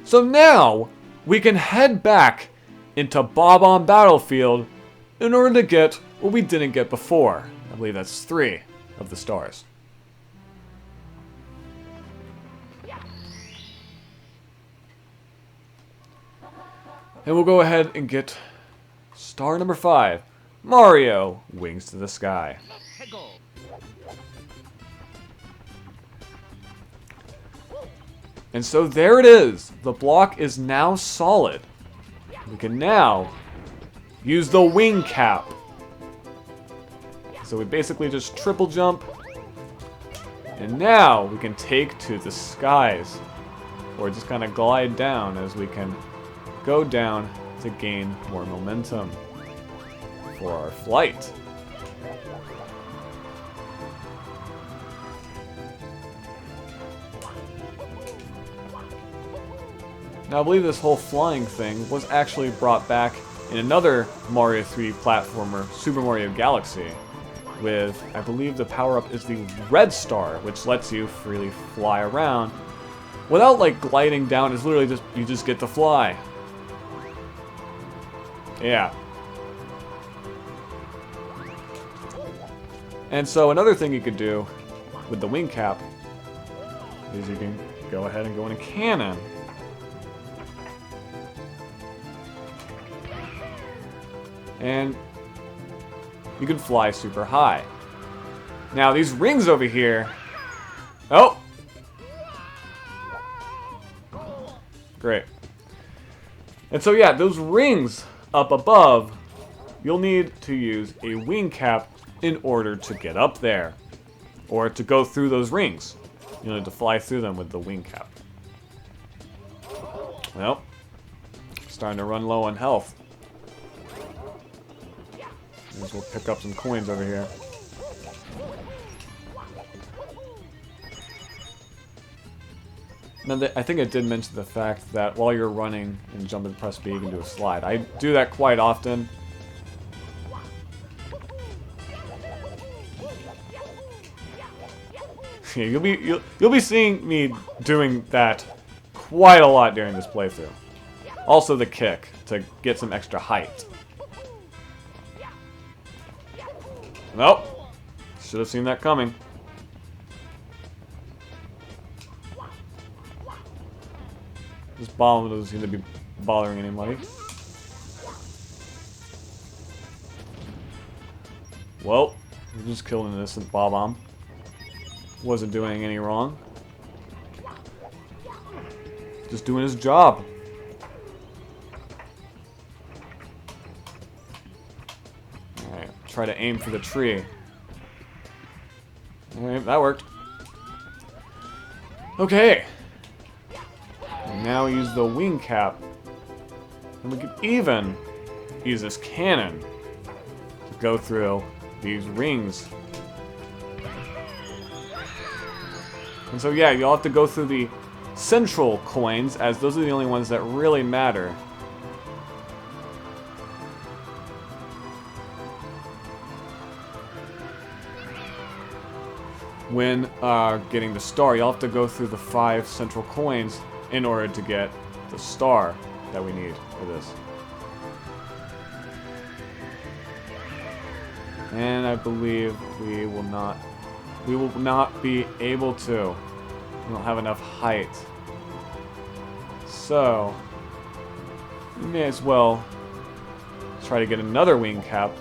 So now we can head back into Bob-omb Battlefield in order to get what we didn't get before. I believe that's 3 of the stars. And we'll go ahead and get star number 5. Mario, Wings to the Sky. And so there it is. The block is now solid. We can now use the wing cap. So we basically just triple jump. And now we can take to the skies. Or just kind of glide down as we can go down to gain more momentum for our flight. Now I believe this whole flying thing was actually brought back in another Mario 3 platformer, Super Mario Galaxy, with, I believe the power-up is the red star, which lets you freely fly around without like gliding down. It's literally just, you just get to fly. Yeah. And so another thing you could do with the wing cap is you can go ahead and go in a cannon. And you can fly super high. Now these rings over here. Oh! Great. And so yeah, those rings up above, you'll need to use a wing cap in order to get up there. Or to go through those rings. You'll need to fly through them with the wing cap. Well, starting to run low on health. Might as well pick up some coins over here. Now, I think I did mention the fact that while you're running and jump and press B, you can do a slide. I do that quite often. Yeah, you'll be seeing me doing that quite a lot during this playthrough. Also the kick to get some extra height. Nope. Should have seen that coming. This bomb doesn't seem to be bothering anybody. Well, we just killed an innocent Bob-omb. Wasn't doing any wrong. Just doing his job. Alright, try to aim for the tree. Alright, that worked. Okay. And now use the wing cap. And we can even use this cannon to go through these rings. And so yeah, you'll have to go through the central coins, as those are the only ones that really matter. When getting the star, you'll have to go through the 5 central coins in order to get the star that we need for this. And I believe we will not be able to. We don't have enough height. So, we may as well try to get another wing cap.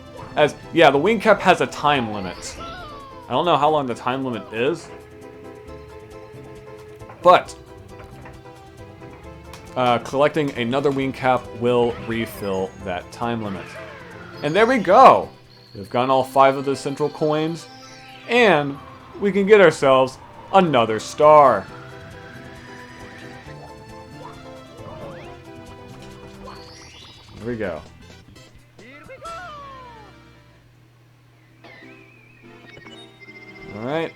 Yeah, the wing cap has a time limit. I don't know how long the time limit is, but collecting another wing cap will refill that time limit. And there we go! We've gotten all 5 of the central coins, and we can get ourselves another star. Here we go. Alright.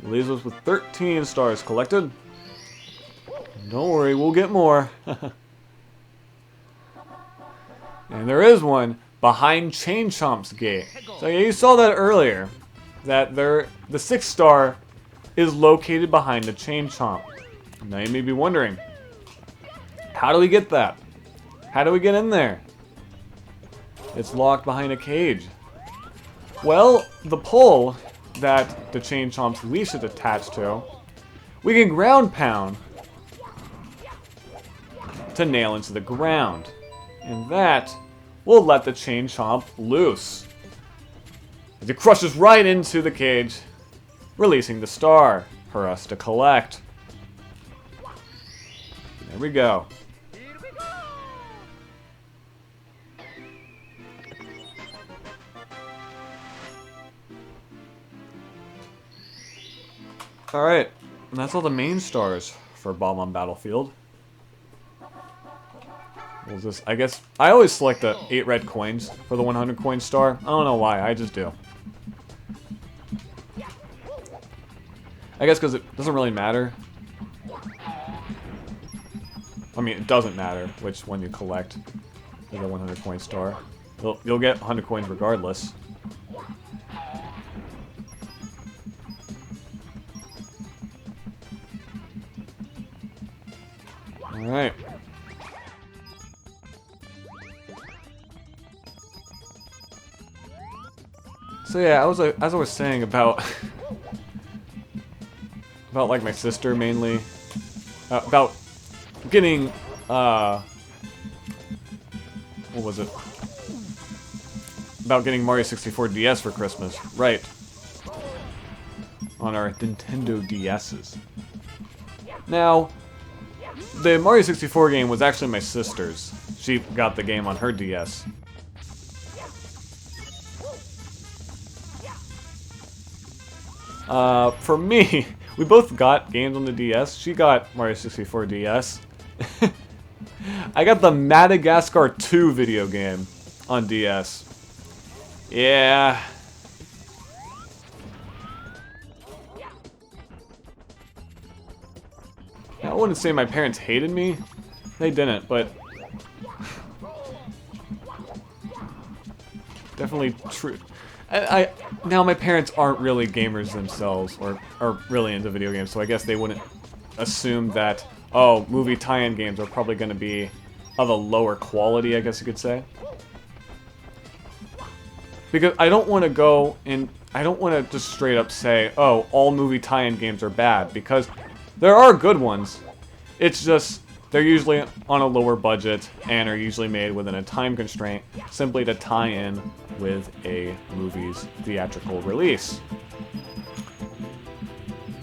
Leaves us with 13 stars collected. Don't worry, we'll get more. And there is one behind Chomp's gate. So yeah, you saw that earlier. That the 6th star is located behind the Chomp. Now you may be wondering, How do we get that? How do we get in there? It's locked behind a cage. Well, the pole that the Chain Chomp's leash is attached to, we can ground pound to nail into the ground. And that will let the Chain Chomp loose. As it crushes right into the cage, releasing the star for us to collect. There we go. Alright, and that's all the main stars for Bob-omb Battlefield. We'll just, I guess, I always select the 8 red coins for the 100 coin star. I don't know why, I just do. I guess because it doesn't really matter. I mean, it doesn't matter which one you collect for the 100 coin star. You'll get 100 coins regardless. Alright. So yeah, as I was saying about about like my sister mainly, about getting what was it? About getting Mario 64 DS for Christmas, right? On our Nintendo DS's. Now, the Mario 64 game was actually my sister's. She got the game on her DS. For me, we both got games on the DS. She got Mario 64 DS. I got the Madagascar 2 video game on DS. Yeah. I wouldn't say my parents hated me. They didn't, but definitely true. Now my parents aren't really gamers themselves, or are really into video games, so I guess they wouldn't assume that, oh, movie tie-in games are probably going to be of a lower quality, I guess you could say. Because I don't want to go and I don't want to just straight up say, oh, all movie tie-in games are bad, because there are good ones. It's just they're usually on a lower budget and are usually made within a time constraint simply to tie in with a movie's theatrical release.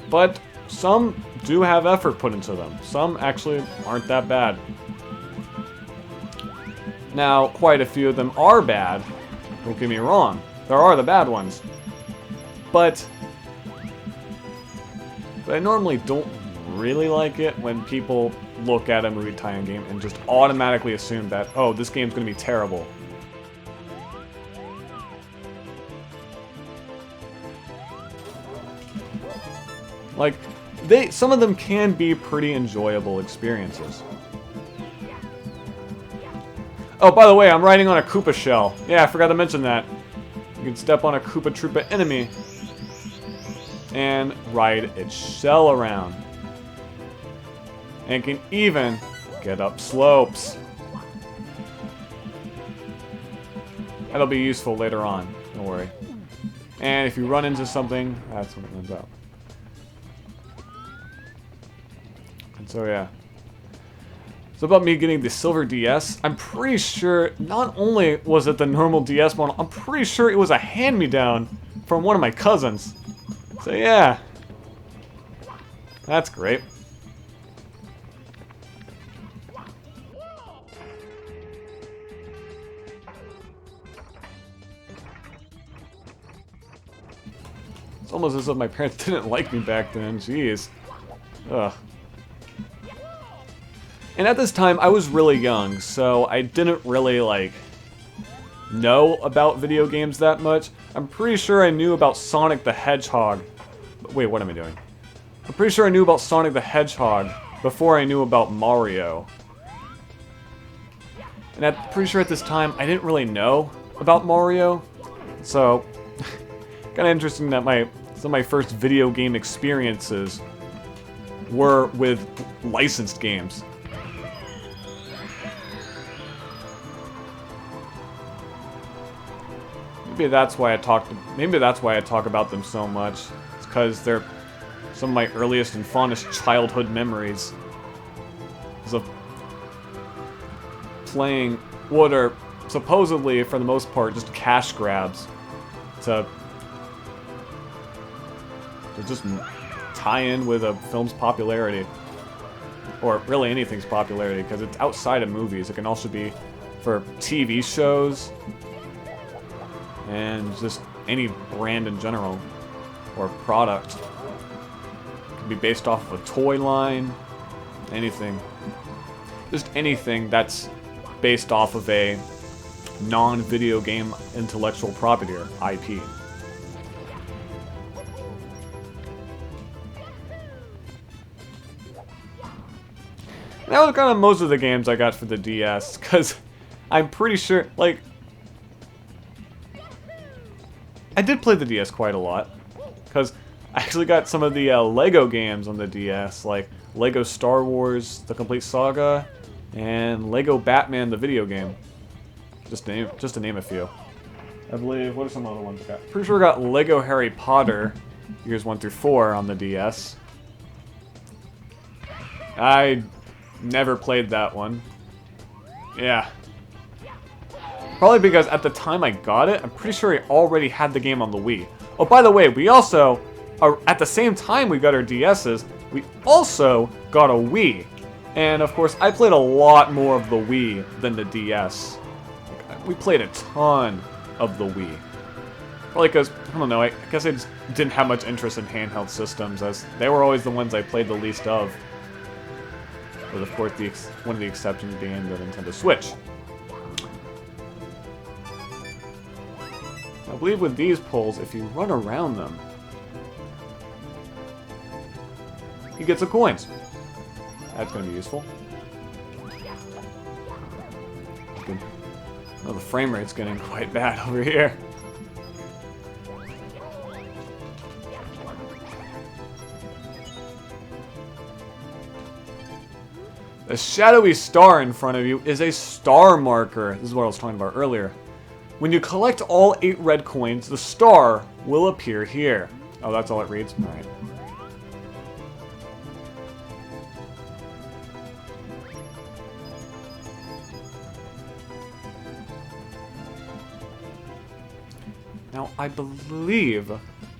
But some do have effort put into them. Some actually aren't that bad. Now, quite a few of them are bad. Don't get me wrong. There are the bad ones. But I normally don't really like it when people look at a movie tie-in game and just automatically assume that, oh, this game's going to be terrible. Like, some of them can be pretty enjoyable experiences. Oh, by the way, I'm riding on a Koopa shell. Yeah, I forgot to mention that. You can step on a Koopa Troopa enemy and ride its shell around. And can even get up slopes. That'll be useful later on, don't worry. And if you run into something, that's when it runs out. And so yeah. So about me getting the Silver DS, I'm pretty sure not only was it the normal DS model, I'm pretty sure it was a hand-me-down from one of my cousins. So yeah. That's great. It's almost as if my parents didn't like me back then, jeez. Ugh. And at this time, I was really young, so I didn't really, like, know about video games that much. I'm pretty sure I knew about Sonic the Hedgehog. Wait, what am I doing? I'm pretty sure I knew about Sonic the Hedgehog before I knew about Mario. And I'm pretty sure at this time, I didn't really know about Mario. So, kind of interesting that some of my first video game experiences were with licensed games. Maybe that's why I talk about them so much. It's because they're some of my earliest and fondest childhood memories of playing what are supposedly, for the most part, just cash grabs to just tie in with a film's popularity. Or really anything's popularity, because it's outside of movies. It can also be for TV shows and just any brand in general or product. It can be based off of a toy line, anything. Just anything that's based off of a non-video game intellectual property or IP. That was kind of most of the games I got for the DS, because I'm pretty sure, like, I did play the DS quite a lot, because I actually got some of the Lego games on the DS, like Lego Star Wars, The Complete Saga, and Lego Batman, the video game. Just to name a few. I believe, what are some other ones I got? Pretty sure I got Lego Harry Potter, years 1 through 4 on the DS. I never played that one. Yeah. Probably because at the time I got it, I'm pretty sure I already had the game on the Wii. Oh, by the way, we also, at the same time we got our DSs, we also got a Wii. And of course, I played a lot more of the Wii than the DS. We played a ton of the Wii. Probably because, I don't know, I guess I just didn't have much interest in handheld systems, as they were always the ones I played the least of. With, of course, one of the exceptions being the Nintendo Switch. I believe with these poles, if you run around them, you get some coins. That's going to be useful. Oh, the frame rate's getting quite bad over here. The shadowy star in front of you is a star marker. This is what I was talking about earlier. When you collect all 8 red coins, the star will appear here. Oh, that's all it reads? Alright. Now, I believe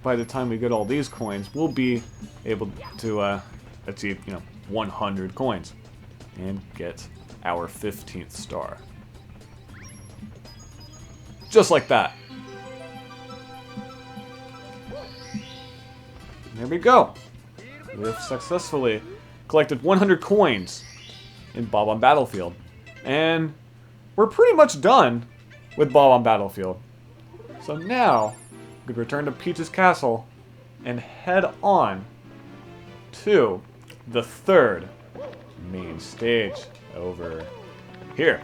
by the time we get all these coins, we'll be able to achieve, 100 coins. And get our 15th star. Just like that. There we go. We've successfully collected 100 coins in Bob-omb Battlefield. And we're pretty much done with Bob-omb Battlefield. So now, we could return to Peach's Castle and head on to the 3rd main stage over here.